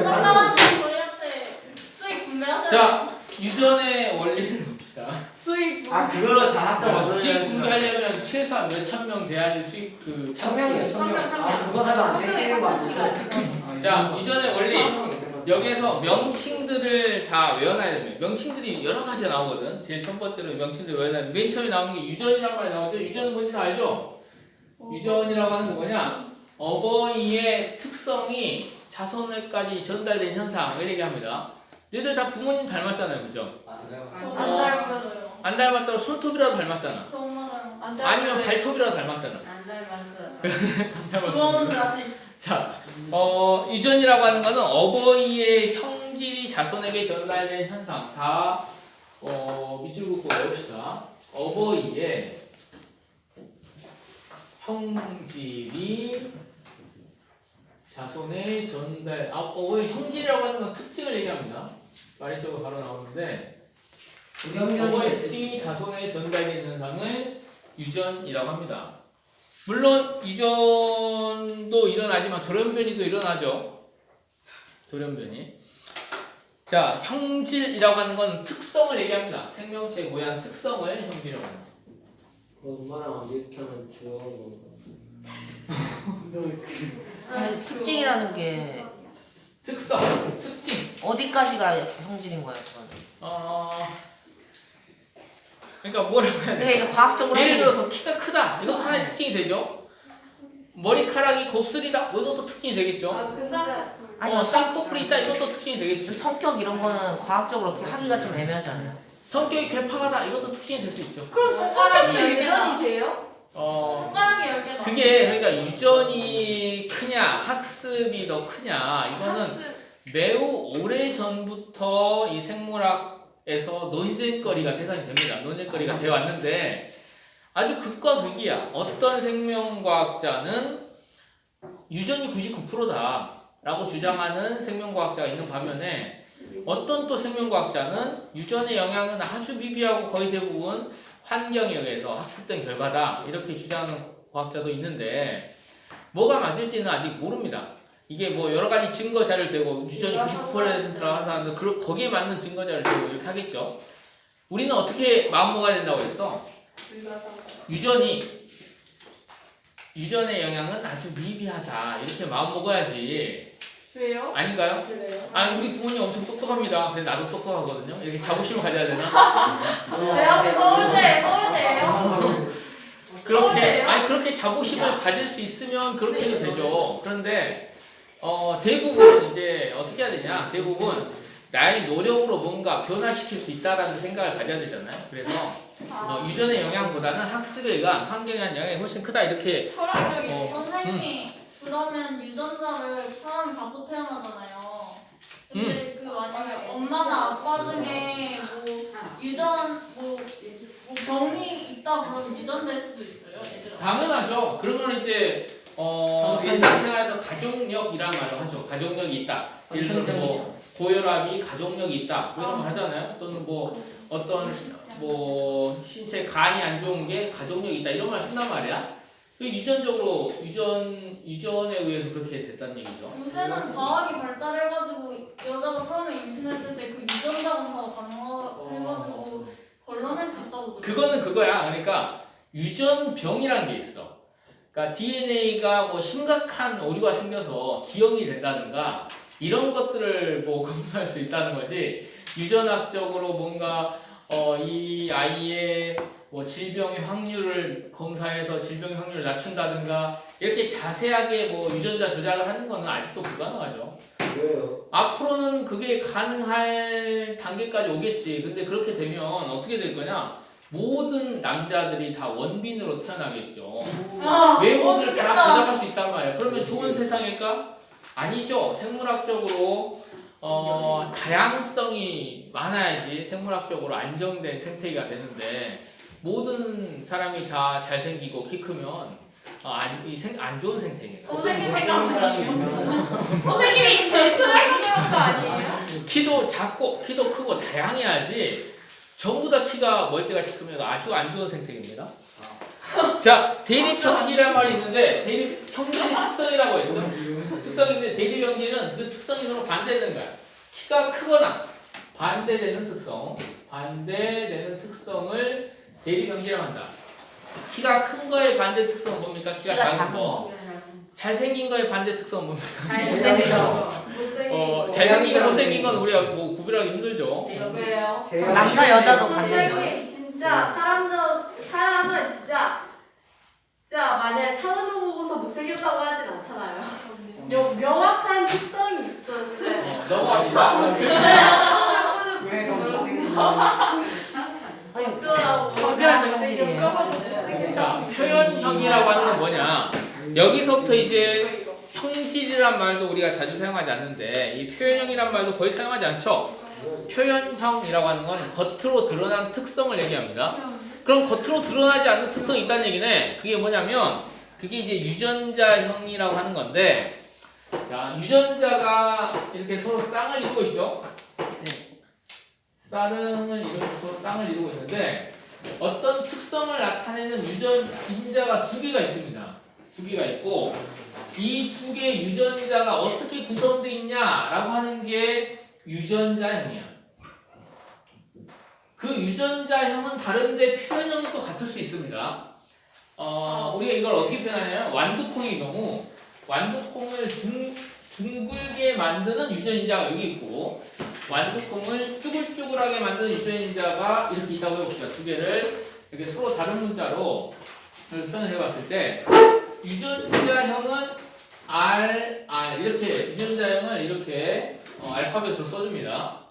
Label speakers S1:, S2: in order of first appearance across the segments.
S1: 사람들 저희한테 수익 분배하세요.
S2: 자, 유전의 원리를 봅시다.
S1: 수익
S3: 아 그걸로 장학금
S2: 수익 분배하려면 최소한 몇천 명 돼야지 수익 그
S3: 천명이에요.
S1: 천명.
S3: 아 그거 하면 안 되시는 거 아니죠?
S2: 자, 유전의 원리. 여기에서 명칭들을 다 외워놔야 됩니다. 명칭들이 여러 가지 나오거든. 제일 첫 번째로 명칭들 외워놔야 돼. 맨 처음에 나오는 게 유전이란 말이 나오죠. 유전은 뭔지 다 알죠? 유전이라고 하는 거 뭐냐? 어버이의 특성이 자손에까지 전달된 현상을 얘기합니다. 얘들 다 부모님 닮았잖아요, 그죠?
S3: 아 그래요?
S1: 안 닮았어요.
S2: 안 닮았다고 손톱이라도 닮았잖아.
S1: 저 엄마 닮았어요.
S2: 아니면 발톱이라도 닮았잖아.
S1: 안 닮았어요.
S2: 안 닮았어.
S1: 그거는 다시
S2: 자, 유전이라고 하는 거는 어버이의 형질이 자손에게 전달된 현상. 다 밑줄 긋고 외웁시다. 어버이의 형질이 자손에 전달. 어버이 형질이라고 하는 건 특징을 얘기합니다. 말이 쪽으로 바로 나오는데 어버이의 특징이 자손에 전달되는 현상을 유전이라고 합니다. 물론 유전도 일어나지만 돌연변이도 일어나죠. 돌연변이. 자, 형질이라고 하는 건 특성을 얘기합니다. 생명체의 고유한 특성을 형질이라고 합니다.
S3: 엄마랑 이렇게 하면 좋아하는
S4: 아니, 특징이라는 게
S2: 특성, 특징.
S4: 어디까지가 형질인 거예요, 그거는?
S2: 그러니까 뭐라고 해야 돼?
S4: 그러니까 이게 과학적으로
S2: 예를 들어서 키가 크다. 이것도 하나의 특징이 되죠. 머리카락이 곱슬이다. 뭐 이것도 특징이 되겠죠.
S1: 그 사람
S2: 쌍꺼풀이 있다. 이것도 특징이 되겠지.
S4: 성격 이런 거는 과학적으로 어떻게 하기가 좀 애매하지 않아요?
S2: 성격이 괴팍하다. 이것도 특징이 될 수 있죠.
S1: 그럼 손가락이 유전이 돼요? 손가락이 10개다.
S2: 그게 그러니까 유전이 크냐 학습이 더 크냐 이거는 매우 오래 전부터 이 생물학에서 논쟁거리가 대상이 됩니다. 논쟁거리가 되어 왔는데 아주 극과 극이야. 어떤 생명과학자는 유전이 99%다 라고 주장하는 생명과학자가 있는 반면에 어떤 또 생명과학자는 유전의 영향은 아주 미비하고 거의 대부분 환경에 의해서 학습된 결과다 이렇게 주장하는 과학자도 있는데 뭐가 맞을지는 아직 모릅니다. 이게 뭐 여러 가지 증거 자료를 대고 유전이 99%라고 하는 사람들 거기에 맞는 증거 자료를 대고 이렇게 하겠죠. 우리는 어떻게 마음 먹어야 된다고 했어? 유전의 영향은 아주 미비하다 이렇게 마음 먹어야지.
S1: 왜요?
S2: 아닌가요?
S1: 그래요?
S2: 아니 우리 부모님 엄청 똑똑합니다. 근데 나도 똑똑하거든요. 이렇게 자부심을 가져야 되나?
S1: 서울대예요?
S2: 그렇게 아니 그렇게 자부심을 가질 수 있으면 그렇게 해도 되죠. 그런데 대부분 이제 어떻게 해야 되냐? 대부분 나의 노력으로 뭔가 변화시킬 수 있다라는 생각을 가져야 되잖아요. 그래서 유전의 영향보다는 학습에 의한 환경에 의한 영향이 훨씬 크다 이렇게
S1: 철학적인 선생님 그러면 유전자를 사람이 갖고 태어나잖아요. 근데 그 만약에 엄마나 아빠 중에 뭐 유전 뭐 병이 있다 그러면 유전될 수도 있어요. 얘들아.
S2: 당연하죠. 그러면 이제 일상생활에서 가족력이란 말로 하죠. 가족력이 있다. 예를 들어서 뭐 고혈압이 가족력이 있다. 뭐 이런 말 하잖아요. 또는 뭐 어떤 뭐 신체 간이 안 좋은 게 가족력이 있다. 이런 말 쓴단 말이야. 그 유전적으로 유전에 의해서 그렇게 됐다는 얘기죠.
S1: 요새는 과학이 발달해가지고 여자가 처음에 임신했을 때 그 유전자 검사가 가능해가지고 걸러낼 수 있다고.
S2: 그거는 그거야. 그러니까 유전병이라는 게 있어. 그러니까 DNA가 뭐 심각한 오류가 생겨서 기형이 된다든가 이런 것들을 뭐 검사할 수 있다는 거지. 유전학적으로 뭔가 이 아이의 뭐 질병의 확률을 검사해서 질병의 확률을 낮춘다든가 이렇게 자세하게 뭐 유전자 조작을 하는 거는 아직도 불가능하죠.
S3: 왜요?
S2: 앞으로는 그게 가능할 단계까지 오겠지. 근데 그렇게 되면 어떻게 될 거냐? 모든 남자들이 다 원빈으로 태어나겠죠. 외모들을 다 조작할 수 있단 말이야. 그러면 좋은 세상일까? 아니죠. 생물학적으로 다양성이 많아야지 생물학적으로 안정된 생태계가 되는데 모든 사람이 다 잘생기고 키 크면 안 좋은 생태계다.
S1: 선생님이 제일 트레이서 그런 거 아니에요?
S2: 키도 작고 키도 크고 다양해야지 전부 다 키가 멀대같이 크면 아주 안 좋은 생태계입니다. 자, 대립 형질이란 말이 있는데 대립 형질의 특성이라고 했죠. 특성인데 대립형질은 그 특성이 서로 반대되는 거야. 키가 크거나 반대되는 특성을 대립형질이라고 한다. 키가 큰 거의 반대 특성은 뭡니까? 키가 작은 거. 잘생긴 거의 반대 특성은 뭡니까?
S1: 잘생긴
S2: 잘생긴 거 못생긴 건 우리가 뭐 구별하기 힘들죠.
S1: 왜요?
S4: 남자 여자도 반대로.
S5: 선생님 진짜 사람은 진짜 만약에 차은우 보고서 못생겼다고 하진 않잖아요. 명확한 특성이 있었어요.
S2: 넘어갑시다.
S3: 왜
S5: 어쩌라고.
S4: 저별도 형질이에요.
S2: 자, 표현형이라고 하는 건 뭐냐? 여기서부터 이제 형질이란 말도 우리가 자주 사용하지 않는데 이 표현형이란 말도 거의 사용하지 않죠? 표현형이라고 하는 건 겉으로 드러난 특성을 얘기합니다. 그럼 겉으로 드러나지 않는 특성이 있다는 얘기네. 그게 뭐냐면 그게 이제 유전자형이라고 하는 건데 자, 유전자가 이렇게 서로 쌍을 이루고 있죠? 서로 쌍을 이루고 있는데 어떤 특성을 나타내는 유전자가 두 개가 있습니다. 두 개가 있고 이 두 개의 유전자가 어떻게 구성되어 있냐라고 하는 게 유전자형이야. 그 유전자형은 다른데 표현형이 또 같을 수 있습니다. 우리가 이걸 어떻게 표현하냐면 완두콩의 경우 완두콩을 둥글게 만드는 유전자가 여기 있고 완두콩을 쭈글쭈글하게 만드는 유전자가 이렇게 있다고 해봅시다. 두 개를 이렇게 서로 다른 문자로 표현을 해봤을 때 유전자형은 R 이렇게 유전자형을 이렇게 알파벳으로 써줍니다.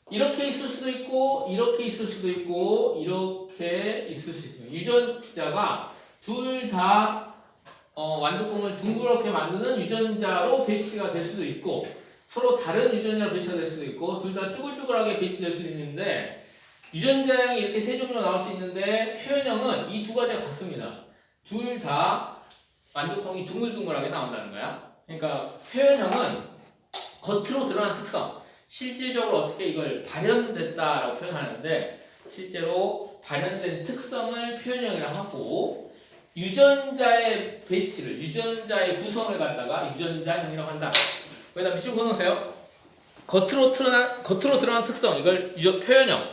S2: 이렇게 있을 수도 있고 이렇게 있을 수도 있고 이렇게 있을 수 있습니다. 유전자가 둘 다 완두콩을 둥그렇게 만드는 유전자로 배치가 될 수도 있고 서로 다른 유전자로 배치가 될 수도 있고 둘 다 쭈글쭈글하게 배치될 수도 있는데 유전자형이 이렇게 세 종류로 나올 수 있는데 표현형은 이 두 가지가 같습니다. 둘 다 완두콩이 둥글둥글하게 나온다는 거야. 그러니까 표현형은 겉으로 드러난 특성 실질적으로 어떻게 이걸 발현됐다라고 표현하는데 실제로 발현된 특성을 표현형이라고 하고 유전자의 배치를 유전자의 구성을 갖다가 유전자형이라고 한다. 그 다음에 쭉 보세요. 겉으로 드러난 특성 이걸 표현형.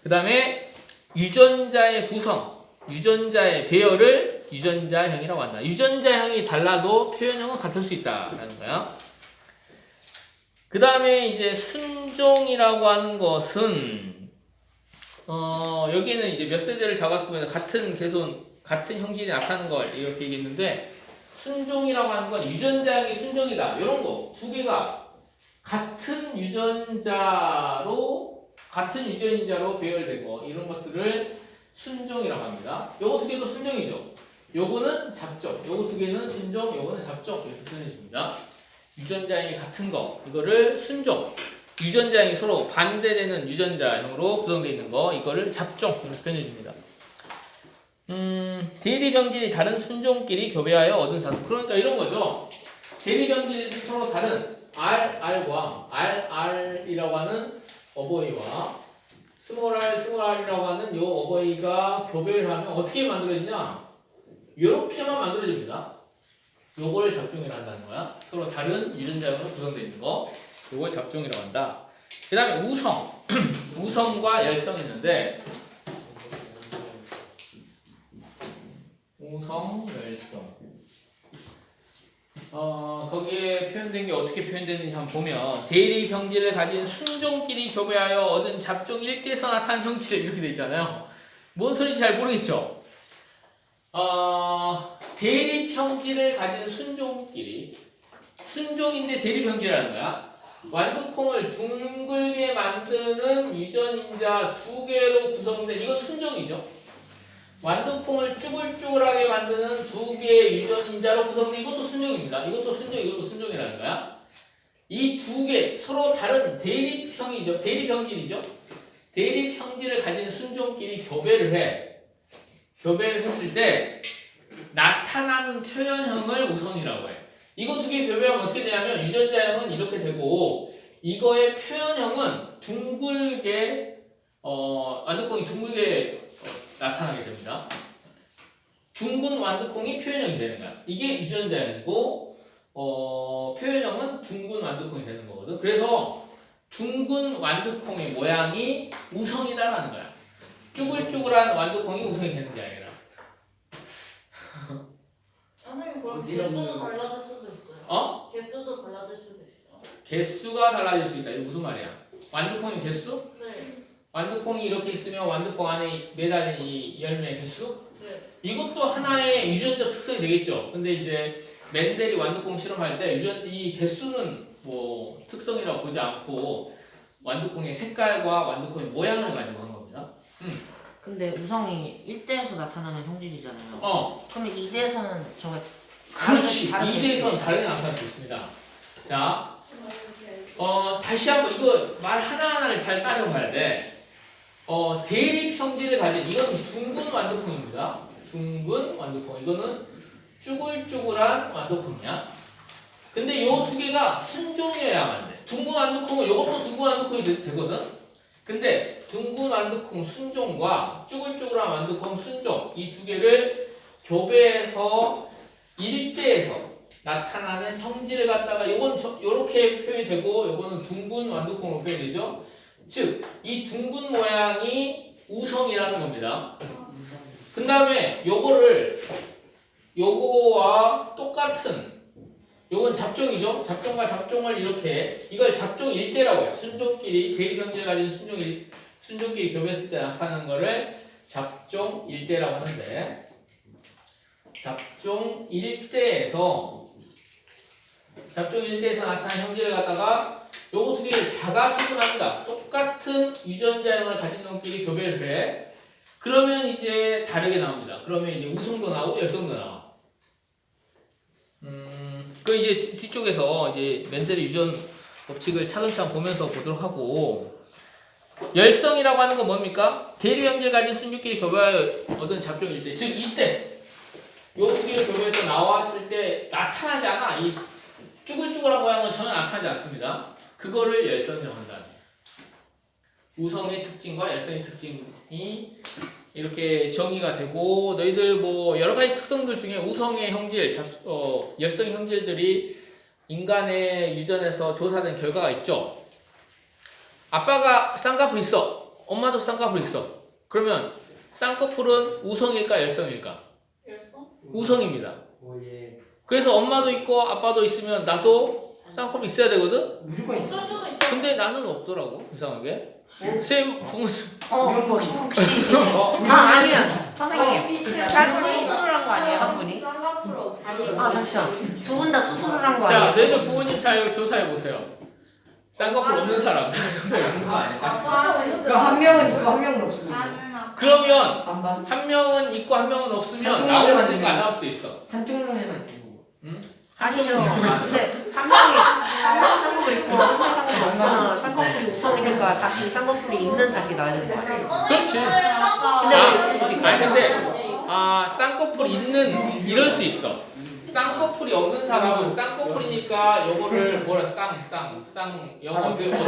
S2: 그 다음에 유전자의 구성 유전자의 배열을 유전자형이라고 한다. 유전자형이 달라도 표현형은 같을 수 있다라는 거야. 그 다음에 이제 순종이라고 하는 것은 여기에는 이제 몇 세대를 잡아서 보면 같은 개손 같은 형질이 나타나는 걸 이렇게 얘기했는데 순종이라고 하는 건 유전자형이 순종이다. 이런 거 두 개가 같은 유전자로 배열되고 이런 것들을 순종이라고 합니다. 요거 두 개도 순종이죠. 요거는 잡종, 요거 두 개는 순종, 요거는 잡종 이렇게 표현해 줍니다. 유전자형이 같은 거 이거를 순종, 유전자형이 서로 반대되는 유전자형으로 구성되어 있는 거 이거를 잡종 이렇게 표현해 줍니다. 대립형질이 다른 순종끼리 교배하여 얻은 산업. 그러니까 이런 거죠. 대립형질이 서로 다른 RR이라고 하는 어버이와 스몰 r이라고 하는 요 어버이가 교배를 하면 어떻게 만들어지냐? 요렇게만 만들어집니다. 요걸 잡종이라고 한다는 거야. 서로 다른 유전자형으로 구성되어 있는 거. 요걸 잡종이라고 한다. 그 다음에 우성. 우성과 열성이 있는데 우성, 열성. 거기에 표현된 게 어떻게 표현되는지 한번 보면 대립 형질을 가진 순종끼리 교배하여 얻은 잡종 일대에서 나타난 형질 이렇게 돼 있잖아요. 뭔 소리인지 잘 모르겠죠? 대립 형질을 가진 순종끼리 순종인데 대립 형질이라는 거야. 완두콩을 둥글게 만드는 유전인자 두 개로 구성된 이건 순종이죠. 완두콩을 쭈글쭈글하게 만드는 두 개의 유전인자로 구성된 이것도 순종입니다. 이것도 순종이라는 거야. 이 두 개 서로 다른 대립형질이죠. 대립형질을 가진 순종끼리 교배를 해. 교배를 했을 때 나타나는 표현형을 우성이라고 해. 이거 두 개 교배하면 어떻게 되냐면 유전자형은 이렇게 되고 이거의 표현형은 둥글게 완두콩이 둥글게 나타나게 됩니다. 둥근 완두콩이 표현형이 되는 거야. 이게 유전자형이고 표현형은 둥근 완두콩이 되는 거거든. 그래서 둥근 완두콩의 모양이 우성이다라는 거야. 쭈글쭈글한 완두콩이 우성이 되는 게 아니라.
S1: 선생님 그럼
S3: 어지럽네.
S1: 개수도 달라질 수도 있어요.
S2: 어?
S1: 개수도 달라질 수도 있어.
S2: 개수가 달라질 수 있다. 이거 무슨 말이야? 완두콩의 개수?
S1: 네.
S2: 완두콩이 이렇게 있으면 완두콩 안에 매달린 이 열매의 개수?
S1: 네.
S2: 이것도 하나의 유전자 특성이 되겠죠. 근데 이제 멘델이 완두콩 실험할 때 이 개수는 뭐 특성이라고 보지 않고 완두콩의 색깔과 완두콩의 모양을 가지고 한 겁니다.
S4: 근데 우성이 1대에서 나타나는 형질이잖아요.
S2: 그러면
S4: 2대에서는 저게
S2: 그렇지.
S4: 다른
S2: 2대에서는 다르게 나타날 수 있습니다. 자, 다시 한번 이거 말 하나하나를 잘 따져봐야 돼. 대립 형질을 가진 이건 둥근 완두콩입니다. 둥근 완두콩. 이거는 쭈글쭈글한 완두콩이야. 근데 요 두 개가 순종이어야만 돼. 둥근 완두콩은 이것도 둥근 완두콩이 되거든. 근데 둥근 완두콩 순종과 쭈글쭈글한 완두콩 순종 이 두 개를 교배해서 1대에서 나타나는 형질을 갖다가 요건 요렇게 표현이 되고 요거는 둥근 완두콩으로 표현이 되죠. 즉 이 둥근 모양이 우성이라는 겁니다. 그 다음에 요거와 똑같은 요건 잡종이죠. 잡종과 잡종을 이렇게 이걸 잡종 일대라고 해요. 순종끼리 대립 형질을 가진 순종끼리 교배했을 때 나타나는 거를 잡종 일대라고 하는데 잡종 일대에서 나타나는 형질을 갖다가 요거 두 개를 자가수분합니다. 똑같은 유전자형을 가진 놈끼리 교배를 해. 그러면 이제 다르게 나옵니다. 그러면 이제 우성도 나오고 열성도 나와. 그 이제 뒤쪽에서 이제 멘델의 유전 법칙을 차근차근 보면서 보도록 하고 열성이라고 하는 건 뭡니까? 대립 형질 가진 순육끼리 교배하여 얻은 잡종일 때, 즉 이때 요 두 개를 교배해서 나왔을 때 나타나지 않아. 이 쭈글쭈글한 모양은 전혀 나타나지 않습니다. 그거를 열성이라고 한다. 우성의 특징과 열성의 특징이 이렇게 정의가 되고 너희들 뭐 여러 가지 특성들 중에 우성의 형질, 열성의 형질들이 인간의 유전에서 조사된 결과가 있죠. 아빠가 쌍꺼풀 있어. 엄마도 쌍꺼풀 있어. 그러면 쌍꺼풀은 우성일까 열성일까?
S1: 열성?
S2: 우성입니다.
S3: 오예.
S2: 그래서 엄마도 있고 아빠도 있으면 나도 쌍꺼풀 있어야 되거든?
S3: 무조건 있어.
S1: 없을 수도 있다.
S2: 근데 나는 없더라고 이상하게. 쌤 부모님
S4: 혹시 아니면 선생님 쌍꺼풀 수술을 한 거 아니에요 한 분이?
S5: 쌍꺼풀 없어.
S4: 아 잠시만 두 분 다 수술을 한 거
S2: 자,
S4: 아니에요?
S2: 너희들 부모님 잘 조사해 보세요. 쌍꺼풀 없는 사람.
S3: 한 명은 있고 한 명은 없습니다.
S1: 나는 아빠.
S2: 그러면
S3: 반반.
S2: 한 명은 있고 한 명은 없으면
S3: 한쪽
S2: 나올 수도
S3: 눈에만
S2: 있고 안 나올 수도 있어.
S3: 한쪽 눈에만 있고.
S4: 아니죠. 근데 한 명이 쌍꺼풀 있고 한 명이 쌍꺼풀 없으면 쌍꺼풀이 우성이니까 자식이 쌍꺼풀이 있는 자식이 나야 되는 거 아니에요?
S2: 그렇지.
S4: 근데 왜 있을 수도 있고.
S2: 아니 근데 쌍꺼풀 있는 이럴 수 있어. 쌍꺼풀이 없는 사람은 쌍꺼풀이니까 요거를 뭐라 쌍 영어 어떻게
S3: 쌍.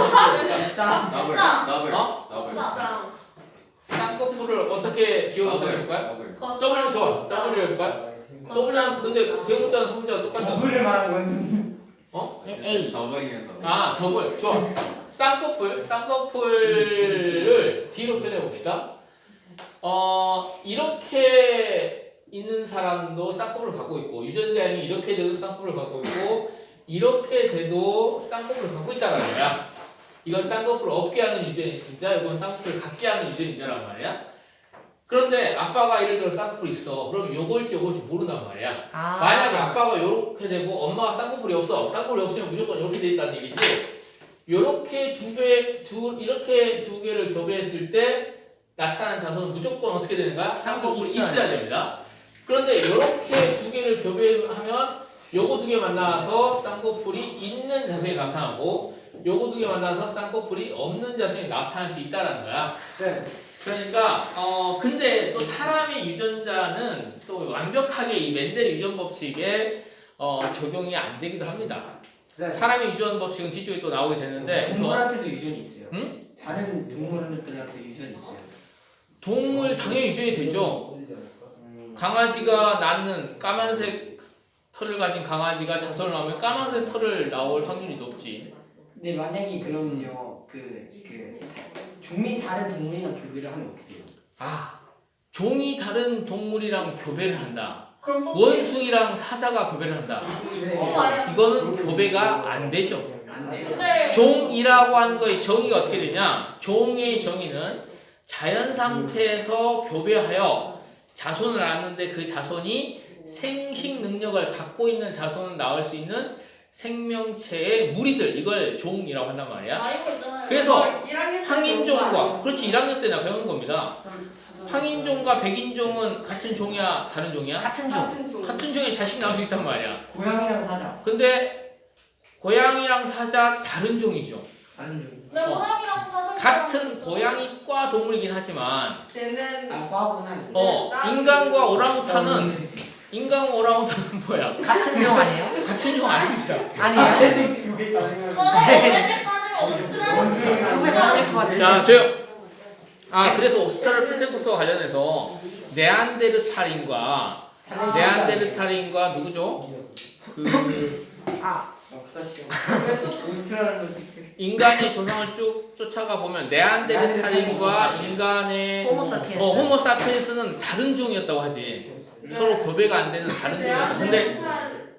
S2: 쌍꺼풀을 어떻게 기억을 해볼 거야? W 좋아. W 할 거야? W 하면 근데 대문자랑 소문자가 똑같아.
S3: 더블을 말하는 건
S4: A
S2: 더블 좋아. 쌍꺼풀을 D로 표현해 봅시다. 이렇게 있는 사람도 쌍꺼풀을 갖고 있고 유전자형이 이렇게 돼도 쌍꺼풀을 갖고 있고 이렇게 돼도 쌍꺼풀을 갖고 있다는 거야. 이건 쌍꺼풀을 없게 하는 유전자, 이건 쌍꺼풀을 갖게 하는 유전자란 말이야. 그런데 아빠가 예를 들어 쌍꺼풀이 있어. 그럼 요걸지 모른단 말이야. 만약에 아빠가 이렇게 되고 엄마가 쌍꺼풀이 없어. 쌍꺼풀이 없으면 무조건 이렇게 돼 있다는 얘기지. 이렇게 이렇게 두 개를 교배했을 때 나타나는 자손은 무조건 어떻게 되는 거야? 쌍꺼풀이 있어야 됩니다. 그런데 이렇게 두 개를 교배하면 요거 두 개 만나서 쌍꺼풀이 있는 자손이 나타나고 요거 두 개 만나서 쌍꺼풀이 없는 자손이 나타날 수 있다는 거야.
S3: 네.
S2: 그러니까 근데 또 사람의 유전자는 또 완벽하게 이 멘델 유전 법칙에 적용이 안 되기도 합니다.
S3: 네.
S2: 사람의 유전 법칙은 뒤쪽에 또 나오게 되는데
S3: 동물한테도 유전이 있어요.
S2: 응?
S3: 다른 동물들한테 유전이 있어요.
S2: 동물 당연히 유전이 되죠. 강아지가 낳는 까만색 털을 가진 강아지가 자손을 낳으면 까만색 털을 나올 확률이 높지.
S3: 근데 만약에 그러면요 종이 다른 동물이랑 교배를 하면 어떻게 돼요?
S2: 아, 종이 다른 동물이랑 교배를 한다.
S1: 그럼 또
S2: 원숭이랑 사자가 교배를 한다.
S1: 말이야.
S2: 이거는 교배가 안 되죠.
S3: 안 돼요.
S1: 근데
S2: 종이라고 하는 거의 정의가 어떻게 되냐? 종의 정의는 자연 상태에서 교배하여 자손을 낳았는데 그 자손이 생식 능력을 갖고 있는 자손을 낳을 수 있는 생명체의 무리들, 이걸 종이라고 한단 말이야.
S1: 알고 있잖아요.
S2: 그래서
S5: 1학년
S2: 황인종과, 그렇지, 1학년 때나 배우는 겁니다. 황인종과 백인종은 같은 종이야, 다른 종이야?
S4: 같은 종.
S2: 같은 종에 자식 낳을 수 있단 말이야.
S3: 고양이랑 사자
S2: 근데 고양이랑 사자 다른 종이죠.
S3: 다른 종이.
S1: 네, 고양이랑 사자
S2: 같은 고양이과 동물이긴 하지만
S5: 걔는
S3: 아 과구나.
S2: 인간과 오랑우탄은 뭐야?
S4: 같은 종 아니에요?
S2: 같은 종 아닙니다.
S4: 아니에요?
S3: 교배 가능한.
S1: 저는 어릴 때까지는 오스트랄
S4: 교배 가능할 것 같아요.
S2: 자, 조용. 그래서 오스트랄로피테쿠스와 관련해서 네안데르탈인과 누구죠?
S3: 역사 시험. 그래서 오스트랄로피테쿠스.
S2: 인간의 조상을 쭉 쫓아가 보면 네안데르탈인과 인간의
S4: 호모사피엔스.
S2: 호모사피엔스는 다른 종이었다고 하지. 서로 교배가 안 되는 다른 종이었다. 근데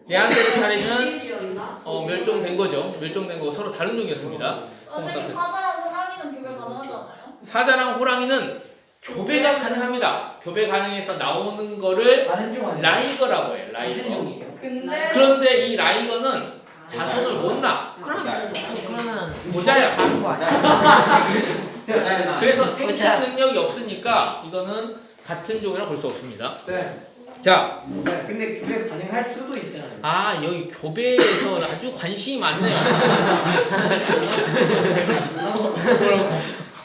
S2: 네안데르탈인은 멸종된 거죠. 멸종된 거 서로 다른 종이었습니다.
S1: 선생님 사자랑 호랑이는 교배 가능하잖아요.
S2: 사자랑 호랑이는 교배가 가능합니다. 교배 가능해서 나오는 거를
S3: 다른 종 아니에요?
S2: 라이거라고 해요.
S3: 같은
S2: 라이거.
S3: 종이에요.
S5: 근데
S2: 그런데 이 라이거는 자손을 못 낳아.
S4: 그러면
S2: 모자야.
S4: 다른 거 아니야?
S2: 그래서 생식 능력이 없으니까 이거는 같은 종이라고 볼 수 없습니다.
S3: 네.
S2: 자,
S3: 근데 교배 가능할 수도 있잖아요.
S2: 여기 교배에서 아주 관심이 많네요.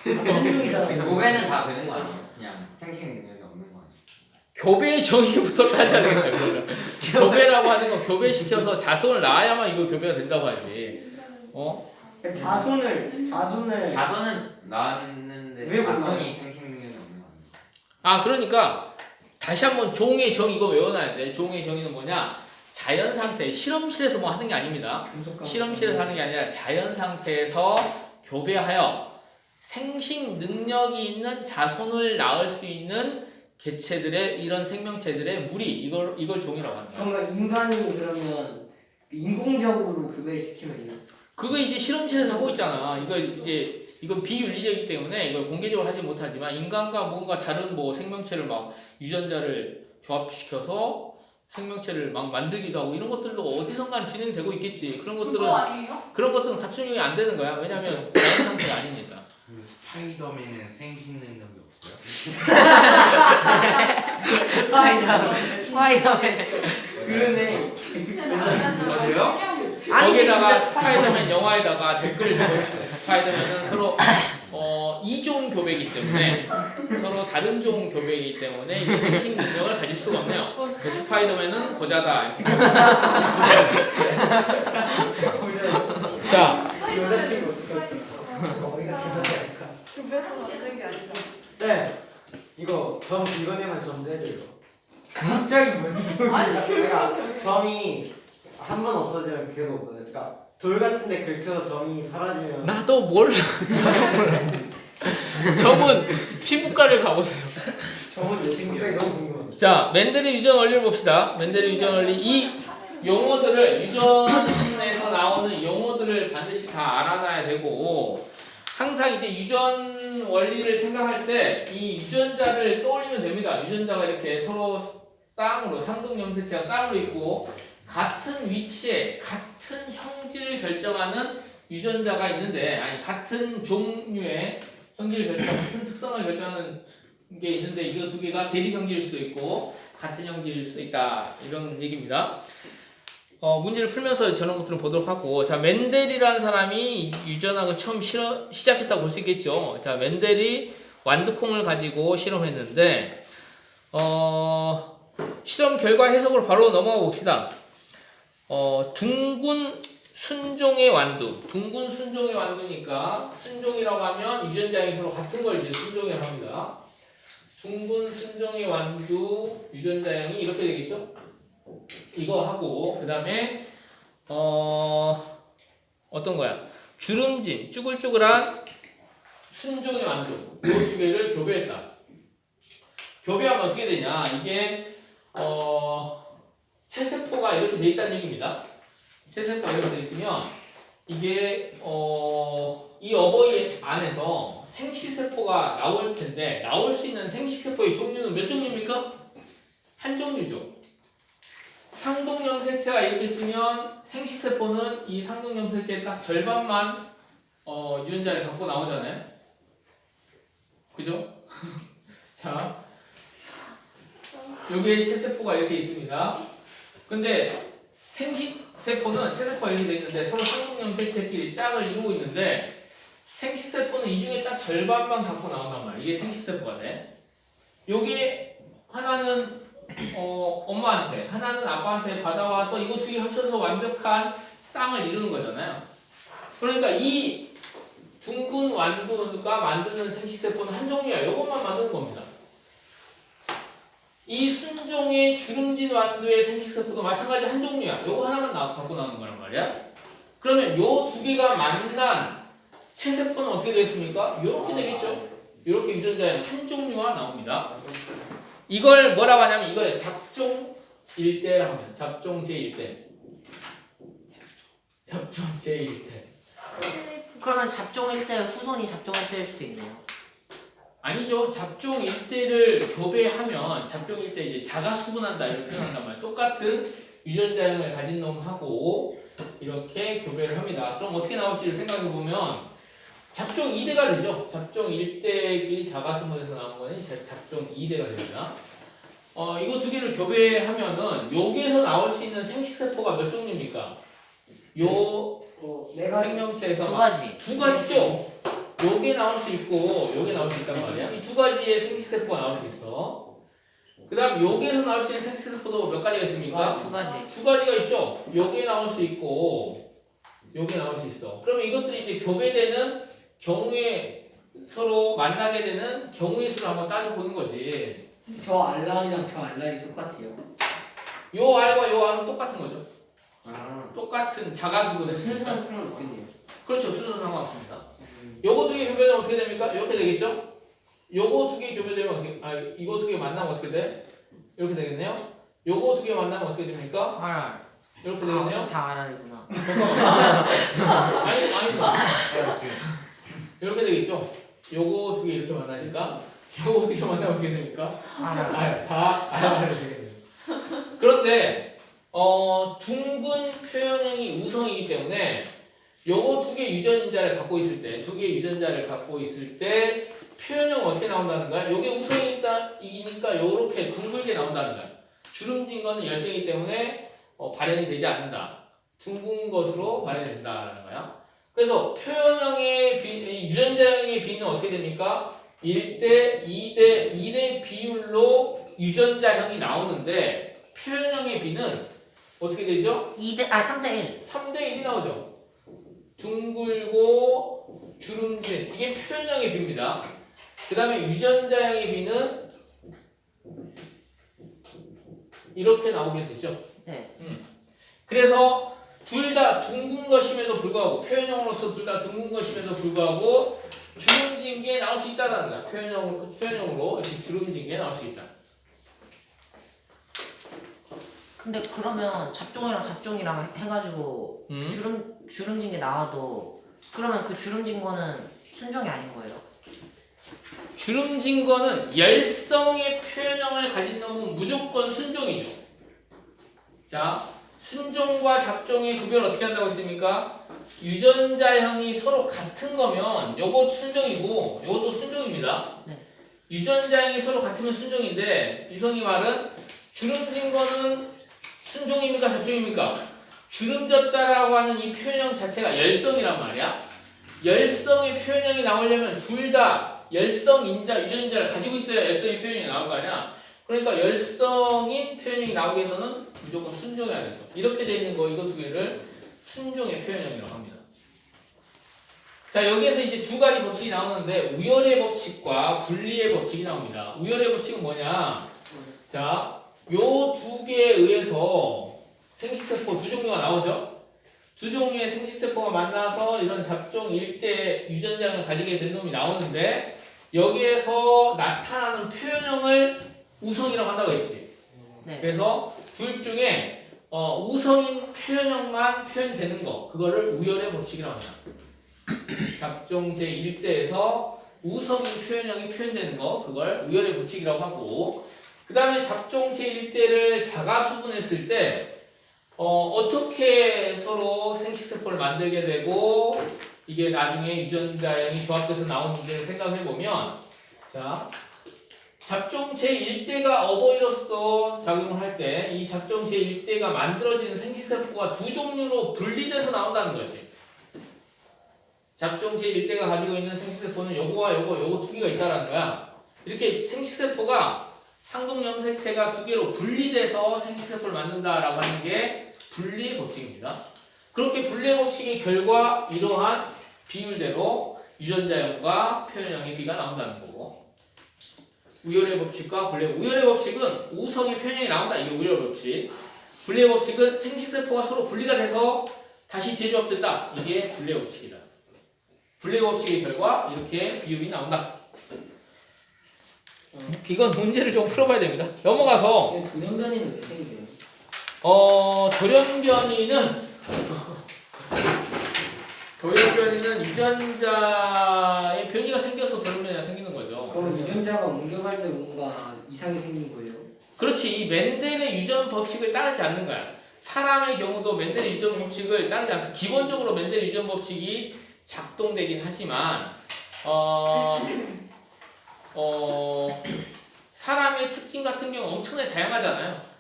S2: 그럼
S6: 교배는 다 되는 거 아니에요? 그냥 생식 능력이 없는 거 아니에요?
S2: 교배의 정의부터 따져야 되겠다. 그러면. 교배라고 하는 건 교배시켜서 자손을 낳아야만 이거 교배가 된다고 하지.
S3: 자손을
S6: 자손은 낳았는데
S3: 왜 못
S6: 자손이
S3: 낳아요?
S6: 생식 능력이 없는 거 아니에요?
S2: 그러니까 다시 한번 종의 정의 이거 외워놔야 돼. 종의 정의는 뭐냐? 자연 상태, 실험실에서 뭐 하는 게 아닙니다. 실험실에서 하는 게 아니라 자연 상태에서 교배하여 생식 능력이 있는 자손을 낳을 수 있는 개체들의 이런 생명체들의 무리, 이걸 종이라고 합니다.
S3: 그러면 인간이 그러면 인공적으로 교배를 시키면요?
S2: 그거 이제 실험실에서 하고 있잖아. 이건 비윤리적이기 때문에 이걸 공개적으로 하지 못하지만 인간과 뭔가 다른 뭐 생명체를 막 유전자를 조합시켜서 생명체를 막 만들기도 하고 이런 것들도 어디선가 진행되고 있겠지. 그런
S1: 그거
S2: 것들은
S1: 아니에요?
S2: 같은 종이 안 되는 거야. 왜냐면 자연 상태가 아니니까.
S6: 스파이더맨은 생식 능력이 없어요?
S4: 스파이더맨.
S3: 그러네.
S2: 거기에다가 스파이더맨 영화에다가 댓글을 적어줬어요. 스파이더맨은 서로 이종 교배이기 때문에 서로 다른 종 교배이기 때문에 이 생식 능력을 가질 수가 없네요. 그래서 스파이더맨은 고자다. 이렇게 자,
S3: 여자친구 어디가 대단하지 않을까?
S5: 교배에서 만든 게 아니잖아.
S7: 네, 이거 이거네만 점 내줘요.
S3: 갑자기 뭔 소리야?
S7: 그러니까 점이 한 번 없어지면 계속 없어져. 그러니까 돌 같은데 긁혀서 점이 사라지면
S2: 나도 몰라. 점은 피부과를 가보세요.
S3: 저건 왜
S7: 갑자기
S3: 생겨요?
S7: 너무 궁금해.
S2: 자, 맨델의 유전 원리를 봅시다. 맨델의 유전 원리. 이 용어들을 유전에서 나오는 용어들을 반드시 다 알아놔야 되고 항상 이제 유전 원리를 생각할 때 이 유전자를 떠올리면 됩니다. 유전자가 이렇게 서로 쌍으로 상동염색체가 쌍으로 있고 같은 위치에 같은 형질을 결정하는 유전자가 있는데 같은 종류의 형질을 결정하는 같은 특성을 결정하는 게 있는데 이거 두 개가 대립 형질일 수도 있고 같은 형질일 수도 있다 이런 얘기입니다. 문제를 풀면서 저런 것들을 보도록 하고 자 멘델이라는 사람이 유전학을 처음 시작했다고 볼 수 있겠죠. 자 멘델이 완두콩을 가지고 실험했는데 실험 결과 해석으로 바로 넘어가 봅시다. 둥근 순종의 완두. 둥근 순종의 완두니까 순종이라고 하면 유전자형이 서로 같은 걸 이제 순종이라고 합니다. 둥근 순종의 완두 유전자형이 이렇게 되겠죠? 이거 하고 그다음에 어떤 거야? 주름진 쭈글쭈글한 순종의 완두 이 두 개를 교배했다. 교배하면 어떻게 되냐? 이게 체세포가 이렇게 돼 있다는 얘기입니다. 체세포가 이렇게 돼 있으면 이게 이 어버이 안에서 생식세포가 나올 텐데 나올 수 있는 생식세포의 종류는 몇 종류입니까? 한 종류죠. 상동염색체가 이렇게 있으면 생식세포는 이 상동염색체의 딱 절반만 유전자를 갖고 나오잖아요. 그죠? 자, 여기에 체세포가 이렇게 있습니다. 근데 생식세포는 체세포가 이렇게 돼 있는데 서로 상동염색체끼리 짝을 이루고 있는데 생식세포는 이 중에 딱 절반만 갖고 나온단 말이야. 이게 생식세포가 돼. 여기 하나는 엄마한테, 하나는 아빠한테 받아와서 이거 두 개 합쳐서 완벽한 쌍을 이루는 거잖아요. 그러니까 이 둥근 완두가 만드는 생식세포는 한 종류야. 이것만 만드는 겁니다. 이 순종의 주름진 완두의 생식세포도 마찬가지 한 종류야. 요거 하나만 갖고 나오는 거란 말이야. 그러면 요 두 개가 만난 체세포는 어떻게 되겠습니까? 요렇게 되겠죠. 요렇게 유전자의 한 종류가 나옵니다. 이걸 뭐라고 하냐면 이걸 잡종 일대라고 합니다. 잡종 제1대. 잡종 제1대.
S4: 그러면 잡종일 때 후손이 잡종일 때일 수도 있네요.
S2: 아니죠. 잡종 일대를 교배하면 잡종 일대 이제 자가 수분한다 이렇게 표현한단 말이에요. 똑같은 유전자형을 가진 놈하고 이렇게 교배를 합니다. 그럼 어떻게 나올지를 생각해 보면 잡종 2대가 되죠. 잡종 1대끼리 자가 수분에서 나온 거는 잡종 2대가 됩니다. 이거 두 개를 교배하면은 여기에서 나올 수 있는 생식세포가 몇 종류입니까? 요 생명체에서
S4: 두 가지.
S2: 두 가지죠. 요게 나올 수 있고 요게 나올 수 있단 말이야. 이 두 가지의 생식세포가 나올 수 있어. 그 다음 여기에서 나올 수 있는 생식세포도 몇 가지가 있습니까?
S4: 두 가지.
S2: 두 가지가 있죠. 요게 나올 수 있고 요게 나올 수 있어. 그러면 이것들이 이제 교배되는 경우에 서로 만나게 되는 경우의 수를 한번 따져보는 거지.
S3: 저 알랑이랑 저 알랑이 똑같아요.
S2: 요 R과 요 R은 똑같은 거죠.
S3: 아.
S2: 똑같은 자가수분의 수니까.
S3: 순서는 상관없겠네요.
S2: 그렇죠. 순서 상관없습니다. 요거 두 개 교배되면 어떻게 됩니까? 이렇게 되겠죠? 요거 두 개 교배되면 어떻게, 이거 두 개 만나면 어떻게 돼? 이렇게 되겠네요? 요거 두 개 만나면 어떻게 됩니까?
S4: 알알.
S2: 이렇게 되겠네요?
S4: 다 알알이구나.
S2: 잠깐만. 아니다. 이렇게 되겠죠? 요거 두 개 이렇게 만나니까 요거 두 개 만나면 어떻게 됩니까?
S4: 알알.
S2: 다 알아야 되겠네요. 그런데 둥근 표현형이 우성이기 때문에 요거 두 개 유전자를 갖고 있을 때, 두 개 유전자를 갖고 있을 때 표현형은 어떻게 나온다는 거야? 요게 우성이니까 요렇게 둥글게 나온다는 거야. 주름진 거는 열성이기 때문에 발현이 되지 않는다. 둥근 것으로 발현이 된다라는 거야. 그래서 표현형의 유전자형의 비는 어떻게 됩니까? 1대, 2대, 1의 비율로 유전자형이 나오는데 표현형의 비는 어떻게 되죠?
S4: 3대 1.
S2: 3대 1이 나오죠. 둥글고 주름진 이게 표현형의 비입니다. 그 다음에 유전자형의 비는 이렇게 나오게 되죠.
S4: 네.
S2: 그래서 둘 다 둥근 것임에도 불구하고 표현형으로서 둘 다 둥근 것임에도 불구하고 주름진 게 나올 수 있다는 거야. 표현형으로 이렇게 주름진 게 나올 수 있다.
S4: 근데 그러면 잡종이랑 해가지고 주름진 게 나와도 그러면 그 주름진 거는 순종이 아닌 거예요?
S2: 주름진 거는 열성의 표현형을 가진 놈은 무조건 순종이죠. 자, 순종과 잡종의 구별을 어떻게 한다고 했습니까? 유전자형이 서로 같은 거면 요거 순종이고 요것도 순종입니다.
S4: 네.
S2: 유전자형이 서로 같으면 순종인데 이성이 말은 주름진 거는 순종입니까? 잡종입니까? 주름졌다라고 하는 이 표현형 자체가 열성이란 말이야. 열성의 표현형이 나오려면 둘 다 열성 유전자를 가지고 있어야 열성의 표현형이 나올 거 아니야. 그러니까 열성인 표현형이 나오기 위해서는 무조건 순종해야 되죠. 이렇게 돼 있는 거 이거 두 개를 순종의 표현형이라고 합니다. 자, 여기에서 이제 두 가지 법칙이 나오는데 우열의 법칙과 분리의 법칙이 나옵니다. 우열의 법칙은 뭐냐? 자, 요 두 개에 의해서 생식세포 두 종류가 나오죠. 두 종류의 생식세포가 만나서 이런 잡종 일대 유전자를 가지게 된 놈이 나오는데 여기에서 나타나는 표현형을 우성이라고 한다고 했지.
S4: 네.
S2: 그래서 둘 중에 우성인 표현형만 표현되는 거 그거를 우열의 법칙이라고 한다. 잡종 제1대에서 우성인 표현형이 표현되는 거 그걸 우열의 법칙이라고 하고 그 다음에 잡종 제1대를 자가수분했을 때 어떻게 서로 생식세포를 만들게 되고 이게 나중에 유전자형이 조합돼서 나온 문제를 생각해보면 자 잡종 제1대가 어버이로서 작용을 할 때 이 잡종 제1대가 만들어지는 생식세포가 두 종류로 분리돼서 나온다는 거지. 잡종 제1대가 가지고 있는 생식세포는 요거와 요거 두 개가 있다라는 거야. 이렇게 생식세포가 상동염색체가 두 개로 분리돼서 생식세포를 만든다라고 하는 게 분리의 법칙입니다. 그렇게 분리의 법칙의 결과 이러한 비율대로 유전자형과 표현형의 비가 나온다는 거고 우열의 법칙과 우열의 법칙은 우성의 표현형이 나온다. 이게 우열의 법칙. 분리의 법칙은 생식세포가 서로 분리가 돼서 다시 재조합된다. 이게 분리의 법칙이다. 분리의 법칙의 결과 이렇게 비율이 나온다. 이건 문제를 좀 풀어봐야 됩니다. 넘어가서
S3: 돌연변이는 왜 생겨요?
S2: 돌연변이는 유전자의 변이가 생겨서 돌연변이가 생기는 거죠.
S3: 그럼 유전자가 옮겨갈 때 뭔가 이상이 생긴 거예요?
S2: 그렇지. 이 멘델의 유전 법칙을 따르지 않는 거야. 사람의 경우도 멘델의 유전 법칙을 따르지 않습니다. 기본적으로 멘델의 유전 법칙이 작동되긴 하지만 사람의 특징 같은 경우 엄청나게 다양하잖아요.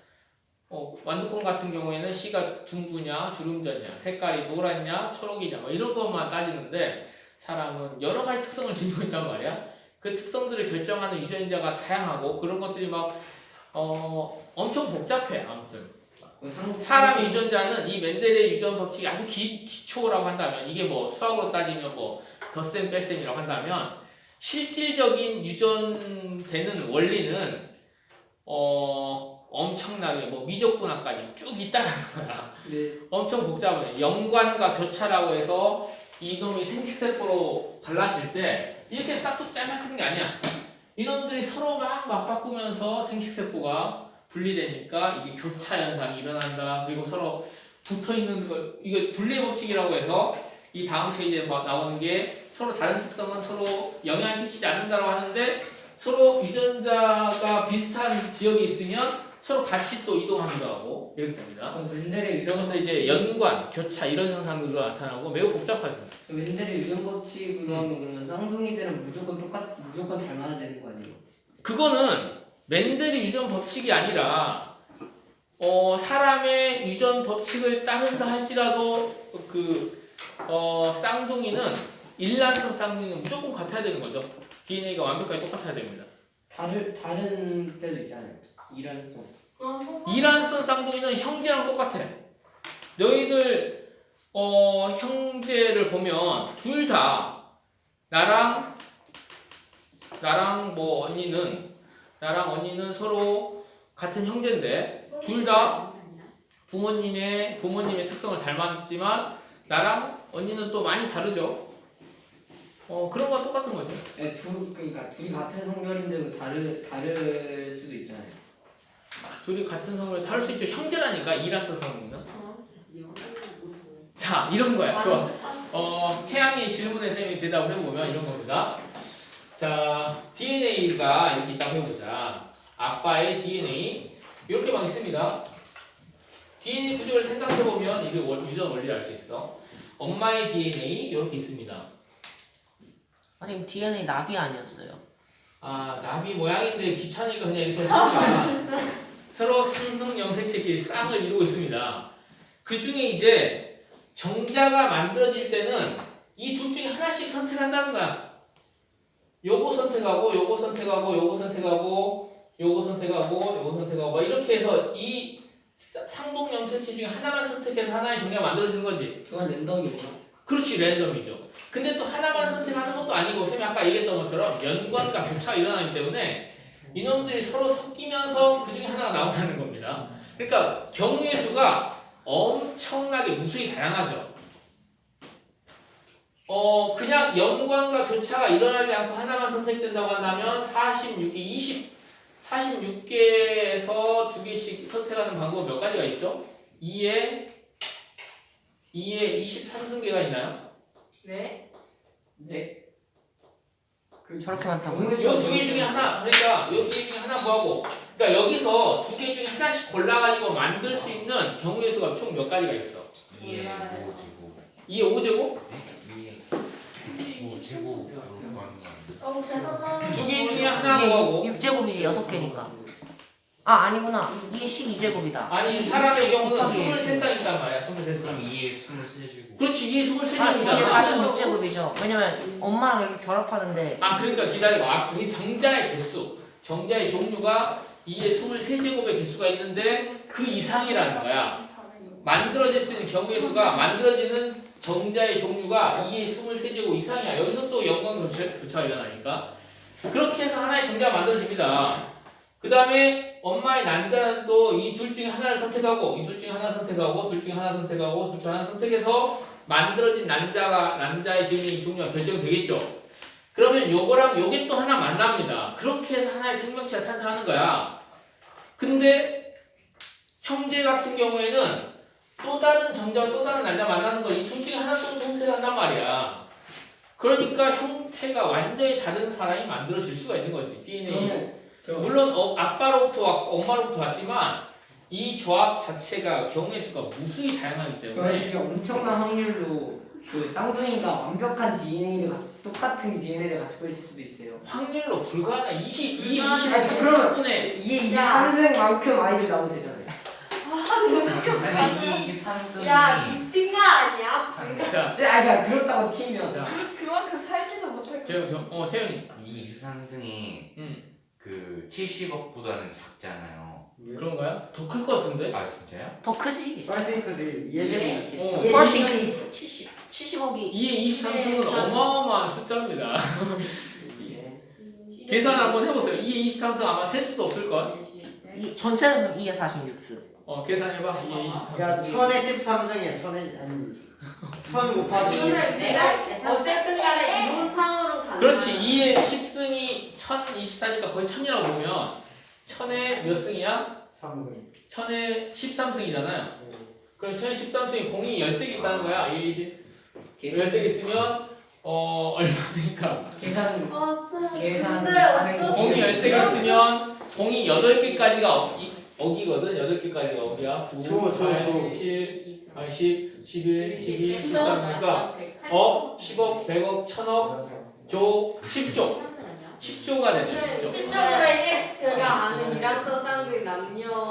S2: 완두콩 같은 경우에는 씨가 둥그냐 주름졌냐 색깔이 노랗냐 초록이냐 뭐 이런 것만 따지는데 사람은 여러 가지 특성을 지니고 있단 말이야. 그 특성들을 결정하는 유전자가 다양하고 그런 것들이 막 엄청 복잡해. 아무튼 사람의 유전자는 이 멘델의 유전 법칙이 아주 기초라고 한다면 이게 뭐 수학으로 따지면 뭐 덧셈 뺄셈이라고 한다면 실질적인 유전되는 원리는 엄청나게 뭐 미적분학까지 쭉 있다는 거야.
S3: 네.
S2: 엄청 복잡해. 연관과 교차라고 해서 이놈이 생식세포로 발라질 때 이렇게 싹둑 잘라지는 게 아니야. 이놈들이 서로 막 맞바꾸면서 생식세포가 분리되니까 이게 교차 현상이 일어난다. 그리고 서로 붙어 있는 거 이게 분리의 법칙이라고 해서 이 다음 페이지에 나오는 게 서로 다른 특성은 서로 영향을 끼치지 않는다고 하는데 서로 유전자가 비슷한 지역이 있으면 서로 같이 또 이동하기도 하고 이렇게 됩니다.
S3: 멘델의
S2: 이런 것도 이제 연관, 교차 이런 현상들도 나타나고 매우 복잡합니다.
S3: 멘델의 유전 법칙으로 하면 그러면 쌍둥이들은 무조건 닮아야 되는 거 아니에요?
S2: 그거는 멘델의 유전 법칙이 아니라 사람의 유전 법칙을 따른다 할지라도 쌍둥이는 일란성 쌍둥이는 무조건 같아야 되는 거죠. DNA가 완벽하게 똑같아야 됩니다.
S3: 다른 때도 있잖아요. 이란성.
S2: 일란성 쌍둥이는 형제랑 똑같아. 너희들 형제를 보면 둘 다 나랑 뭐 언니는 서로 같은 형제인데 둘 다 부모님의 특성을 닮았지만 나랑 언니는 또 많이 다르죠. 그런 거 똑같은 거죠.
S3: 네, 그러니까 둘이 같은 성별인데도 다를 수도 있잖아요.
S2: 둘이 같은 성을 다를 수 있죠. 형제라니까 일란성 쌍둥이는. 자 이런 거야. 좋아. 태양의 질문에 쌤이 대답을 해보면 이런 겁니다. 자 DNA가 이렇게 있다고 해보자. 아빠의 DNA 이렇게 막 있습니다. DNA 구조를 생각해보면 이게 유전 원리를 알 수 있어. 엄마의 DNA 이렇게 있습니다.
S4: 아니 DNA 나비 아니었어요?
S2: 아 나비 모양인데 귀찮으니까 그냥 이렇게 하니까 서로 상형 염색체끼리 쌍을 이루고 있습니다. 그 중에 이제 정자가 만들어질 때는 이 둘 중에 하나씩 선택한다는 거야. 요거 선택하고 요거 선택하고 요거 선택하고 요거 선택하고 요거 선택하고 막 이렇게 해서 이 상동 염색체 중에 하나만 선택해서 하나의 정자가 만들어지는 거지.
S3: 그건 랜덤이구나.
S2: 그렇지 랜덤이죠. 근데 또 하나만 선택하는 것도 아니고 쌤이 아까 얘기했던 것처럼 연관과 교차가 일어나기 때문에 이놈들이 서로 섞이면서 그 중에 하나가 나온다는 겁니다. 그러니까 경우의 수가 엄청나게 무수히 다양하죠. 그냥 연관과 교차가 일어나지 않고 하나만 선택된다고 한다면 46개에서 2개씩 선택하는 방법 몇 가지가 있죠? 2에 23승계가 있나요?
S5: 네.
S3: 네.
S4: 저렇게 많다고?
S2: 이 두 개 중에 하나, 그러니까 이 두 개 중에 하나 구하고, 그러니까 여기서 두 개 중에 하나씩 골라가지고 만들 수 있는 경우의 수가 총 몇 가지가 있어?
S6: 2의 5제곱
S2: 2의 5제곱?
S6: 2의 5제곱 그런 거 아니야?
S1: 계산하는
S2: 두 개 중에 하나 구하고.
S4: 6제곱이지 6개니까. 아 아니구나. 이게 12제곱이다.
S2: 아니 사람의 경우는
S4: 곱하기
S2: 23쌍 있단 말이야.
S6: 그럼
S2: 23쌍.
S6: 2의 23제곱
S2: 그렇지, 2의 23제곱이잖아.
S4: 이게 46제곱이죠. 왜냐면 엄마랑 이렇게 결합하는데
S2: 아, 그러니까 기다려봐. 여기 정자의 개수, 정자의 종류가 2의 23제곱의 개수가 있는데 그 이상이라는 거야. 만들어질 수 있는 경우의 수가 만들어지는 정자의 종류가 2의 23제곱 이상이야. 여기서 또 연관 교차가 일어나니까. 그렇게 해서 하나의 정자가 만들어집니다. 그 다음에 엄마의 난자는 또 이 둘 중에 하나를 선택하고, 이 둘 중에 하나 선택하고, 둘 중에 하나 선택하고, 둘 중에 하나 선택해서 만들어진 난자의 종류가 결정되겠죠. 그러면 요거랑 요게 또 하나 만납니다. 그렇게 해서 하나의 생명체가 탄생하는 거야. 근데 형제 같은 경우에는 또 다른 정자와 또 다른 난자 만나는 거 이 둘 중에 하나 또 선택한단 말이야. 그러니까 형태가 완전히 다른 사람이 만들어질 수가 있는 거지. DNA. 물론 아빠로부터 왔고 엄마로부터 왔지만 이 조합 자체가 경우의 수가 무수히 다양하기 때문에
S3: 이게 엄청난 확률로 그 쌍둥이가 완벽한 DNA를 똑같은 DNA를 가지고 있을 수도 있어요.
S2: 확률로 불가능. 2의
S3: 그러면
S2: 23분의
S3: 2의 23승만큼 아이들 나오면 되잖아요.
S6: 근데 이 23승이
S5: 야 미친 거 아니야?
S2: 자,
S3: 그러니까 그렇다고 치면
S5: 그만큼 살지도 못할 거.
S2: 태연이.
S6: 이 23승이
S2: 음.
S6: 그 70억보다는 작잖아요.
S2: 그런가요? 더 클 것 같은데?
S6: 아 진짜요?
S4: 더 크지.
S7: 썰싱크들이 예전에
S4: 훨씬 크지. 70억이
S2: 2의 23승은 어마어마한 숫자입니다. 계산 한번 해보세요. 2의 23승 아마 셀 수도 없을걸?
S4: 이 전체는 2에 46스.
S2: 계산해봐. 2의 23승.
S7: 야 1000에 13승이야 1000에 아니 1000 곱하기
S5: 이거는 내가 어쨌든 간에 이론상으로 가는
S2: 그렇지. 2의 10승이 1024니까 거의 1000이라고 보면 1000에 몇 승이야?
S7: 3승
S2: 1000에 13승이잖아요. 그럼 1000에 13승이 공이 13개 있다는 거야. 2의 20. 13개 있으면 얼마니까?
S3: 계산
S5: 근데
S2: 공이
S5: 어쩌면
S2: 13개 있으면 공이 8개까지가 어기거든. 8개까지가 어기야. 9,
S7: 조.
S2: 8, 7, 10, 11, 12, 13이니까 10억, 100억, 1000억, 조, 10조. 10조가 되네. 10조.
S5: 심정으로 제가 아는 이란서 쌍둥이 남녀